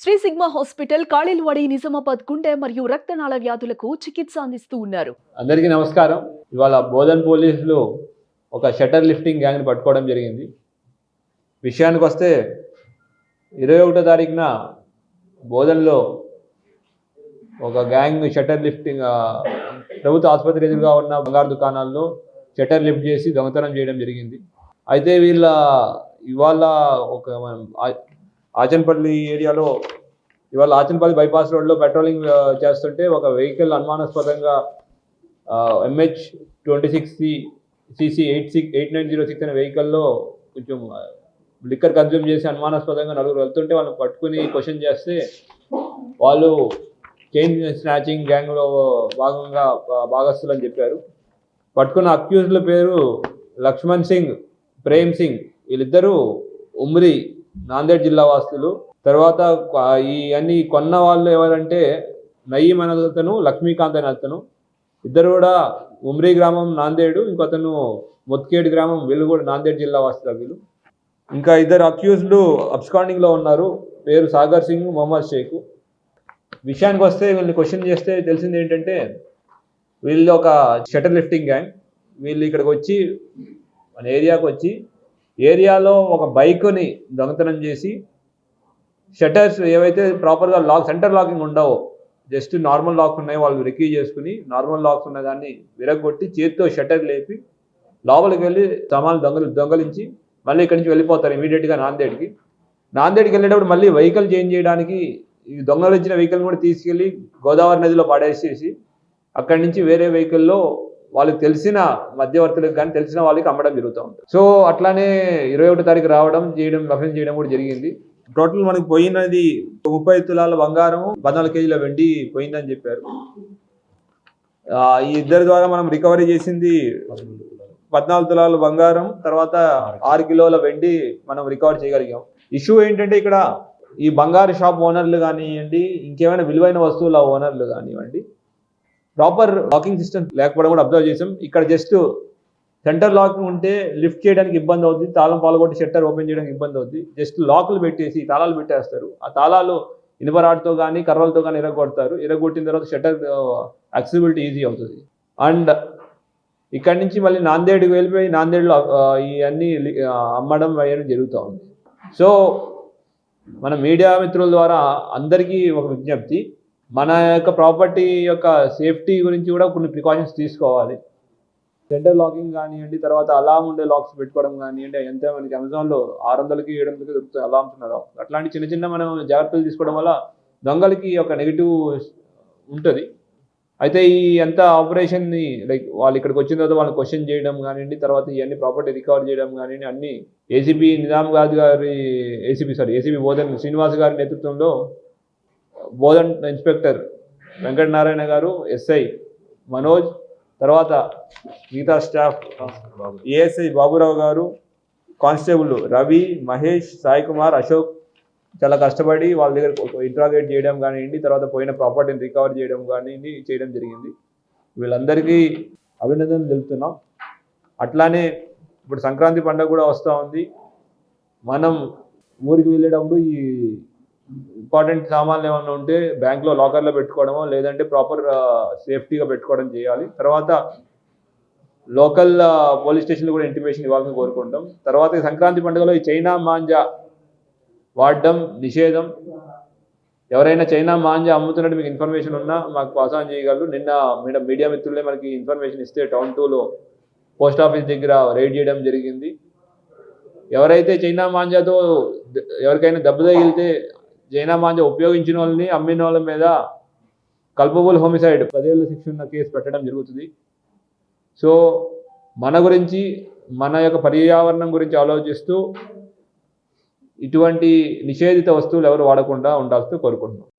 Shri sigma hospital కాళిల్వాడి Nizamabad గుండె మరియు రక్తనాళ వ్యాధులకు చికిత్స అందిస్తూ ఉన్నారు. అందరికీ నమస్కారం. ఇవాళ బోధన్ పోలీసులు ఒక షట్టర్ లిఫ్టింగ్ గ్యాంగ్ని పట్టుకోవడం జరిగింది. విషయానికి వస్తే 21వ తారీఖున బోధన్లో ఒక గ్యాంగ్ షట్టర్ లిఫ్టింగ్ ప్రభుత్వ ఆసుపత్రి ఎదురుగా ఉన్న బంగారు దుకాణాల్లో షట్టర్ లిఫ్ట్ చేసి దొంగతనం చేయడం జరిగింది. అయితే ఇవాళ ఒక ఆచన్పల్లి ఏరియాలో ఆచన్పల్లి బైపాస్ రోడ్లో పెట్రోలింగ్ చేస్తుంటే ఒక వెహికల్ అనుమానాస్పదంగా MH26CC 8906 అనే వెహికల్లో కొంచెం లిక్కర్ కన్జ్యూమ్ చేసి అనుమానాస్పదంగా నలుగురు వెళ్తుంటే వాళ్ళని పట్టుకుని క్వశ్చన్ చేస్తే వాళ్ళు చైన్ స్నాచింగ్ గ్యాంగ్లో భాగంగా భాగస్తులు అని చెప్పారు. పట్టుకున్న అక్యూజ్ల పేరు లక్ష్మణ్ సింగ్, ప్రేమ్ సింగ్. వీళ్ళిద్దరూ ఉమ్రి నాందేడ్ జిల్లా వాసులు. తర్వాత అన్ని కొన్న వాళ్ళు ఎవరంటే నయీం అనే అతను, లక్ష్మీకాంత్ అనే అతను. ఇద్దరు కూడా ఉమ్రి గ్రామం నాందేడు, ఇంకొతను మొత్కేడ్ గ్రామం, వీళ్ళు కూడా నాందేడ్ జిల్లా వాస్తవ్యులు. ఇంకా ఇద్దరు అక్యూజ్లు అబ్స్కాండింగ్లో ఉన్నారు. పేరు సాగర్ సింగ్, మొహమ్మద్ షేక్. విషయానికి వస్తే వీళ్ళని క్వశ్చన్ చేస్తే తెలిసింది ఏంటంటే వీళ్ళు ఒక షట్టర్ లిఫ్టింగ్ గ్యాంగ్. వీళ్ళు ఇక్కడికి వచ్చి మన ఏరియాకి వచ్చి ఏరియాలో ఒక బైక్ని దొంగతనం చేసి షట్టర్స్ ఏవైతే ప్రాపర్గా సెంటర్ లాకింగ్ ఉండవో, జస్ట్ నార్మల్ లాక్స్ ఉన్నాయి, వాళ్ళు రికీ చేసుకుని నార్మల్ లాక్స్ ఉన్న దాన్ని విరగొట్టి చేతితో షట్టర్ లేపి లోపలికి వెళ్ళి సామాన్లు దొంగలించి మళ్ళీ ఇక్కడి నుంచి వెళ్ళిపోతారు ఇమీడియట్గా నాందేడ్కి వెళ్ళేటప్పుడు మళ్ళీ వెహికల్ చేంజ్ చేయడానికి ఈ దొంగలించిన వెహికల్ కూడా తీసుకెళ్ళి గోదావరి నదిలో పడేసేసి అక్కడి నుంచి వేరే వెహికల్లో వాళ్ళకి తెలిసిన మధ్యవర్తులకు కానీ తెలిసిన వాళ్ళకి అమ్మడం జరుగుతూ ఉంటుంది. సో అట్లానే 21వ తారీఖు లభ్యం చేయడం కూడా జరిగింది. టోటల్ మనకి పోయినది 30 తులాల బంగారం, 14 కేజీల వెండి పోయిందని చెప్పారు. ఈ ఇద్దరి ద్వారా మనం రికవరీ చేసింది 14 తులాల బంగారం, తర్వాత 6 కిలోల వెండి మనం రికవర్ చేయగలిగాం. ఇష్యూ ఏంటంటే ఇక్కడ ఈ బంగారు షాప్ ఓనర్లు కానివ్వండి, ఇంకేమైనా విలువైన వస్తువుల ఓనర్లు కానివ్వండి, ప్రాపర్ లాకింగ్ సిస్టమ్ లేకపోవడం కూడా అబ్జర్వ్ చేసాం. ఇక్కడ జస్ట్ సెంటర్ లాకింగ్ ఉంటే లిఫ్ట్ చేయడానికి ఇబ్బంది అవుతుంది, తాళం పాల్గొట్టి షట్టర్ ఓపెన్ చేయడానికి ఇబ్బంది అవుతుంది. జస్ట్ లాకులు పెట్టేసి తాళాలు పెట్టేస్తారు. ఆ తాళాలు ఇనుపరాడుతో కానీ కర్రలతో కానీ ఇరగొడతారు. ఇరగొట్టిన తర్వాత షట్టర్ యాక్సెసిబిలిటీ ఈజీ అవుతుంది. అండ్ ఇక్కడి నుంచి మళ్ళీ నాందేడ్కి వెళ్ళిపోయి నాందేడ్లో ఇవన్నీ అమ్మడం వేయడం జరుగుతూ ఉంది. సో మన మీడియా మిత్రుల ద్వారా అందరికీ ఒక విజ్ఞప్తి, మన యొక్క ప్రాపర్టీ యొక్క సేఫ్టీ గురించి కూడా కొన్ని ప్రికాషన్స్ తీసుకోవాలి. సెంటర్ లాకింగ్ కానివ్వండి, తర్వాత అలామ్ ఉండే లాక్స్ పెట్టుకోవడం కానివ్వండి, ఎంత మనకి అమెజాన్లో 600కి 700కి దొరుకుతాయి అలామ్స్ ఉన్న లాక్స్. అట్లాంటి చిన్న మనం జాగ్రత్తలు తీసుకోవడం వల్ల దొంగలకి ఒక నెగిటివ్ ఉంటుంది. అయితే ఈ ఎంత ఆపరేషన్ని లైక్ వాళ్ళు ఇక్కడికి వచ్చిన తర్వాత వాళ్ళని క్వశ్చన్ చేయడం కానివ్వండి, తర్వాత ఇవన్నీ ప్రాపర్టీ రికవర్ చేయడం కానివ్వండి, అన్ని ఏసీపీ బోధన్ శ్రీనివాస్ గారి నేతృత్వంలో బోధన్ ఇన్స్పెక్టర్ వెంకటనారాయణ గారు, ఎస్ఐ మనోజ్, తర్వాత మిగతా స్టాఫ్ ఏఎస్ఐ బాబురావు గారు, కానిస్టేబుల్ రవి, మహేష్, సాయి కుమార్, అశోక్ చాలా కష్టపడి వాళ్ళ దగ్గర ఇంట్రాగేట్ చేయడం కానివ్వండి, తర్వాత పోయిన ప్రాపర్టీని రికవర్ చేయడం కానివ్వండి చేయడం జరిగింది. వీళ్ళందరికీ అభినందనలు తెలుపుతున్నాం. అట్లానే ఇప్పుడు సంక్రాంతి పండుగ కూడా వస్తూ ఉంది. మనం ఊరికి వెళ్ళేటప్పుడు ఈ ఇంపార్టెంట్ సామాన్లు ఏమైనా ఉంటే బ్యాంక్లో లాకర్లో పెట్టుకోవడమో లేదంటే ప్రాపర్ సేఫ్టీగా పెట్టుకోవడం చేయాలి. తర్వాత లోకల్ పోలీస్ స్టేషన్లో కూడా ఇంటిమేషన్ ఇవ్వాలని కోరుకుంటాం. తర్వాత సంక్రాంతి పండుగలో ఈ చైనా మాంజా వాడడం నిషేధం. ఎవరైనా చైనా మాంజా అమ్ముతున్నట్టు మీకు ఇన్ఫర్మేషన్ ఉన్నా మాకు పాస్ ఆన్ చేయగలరు. నిన్న మీడియా మిత్రులే మనకి ఇన్ఫర్మేషన్ ఇస్తే టౌన్ 2లో పోస్ట్ ఆఫీస్ దగ్గర రైడ్ చేయడం జరిగింది. ఎవరైతే చైనా మాంజాతో ఎవరికైనా దెబ్బ తగిలితే చైనా మాంజా ఉపయోగించిన వాళ్ళని అమ్మిన వాళ్ళ మీద కల్పబుల్ హోమిసైడ్ 10 ఏళ్ల శిక్ష ఉన్న కేసు పెట్టడం జరుగుతుంది. సో మన గురించి, మన యొక్క పర్యావరణం గురించి ఆలోచిస్తూ ఇటువంటి నిషేధిత వస్తువులు ఎవరు వాడకుండా ఉండాల్సి కోరుకుంటున్నాం.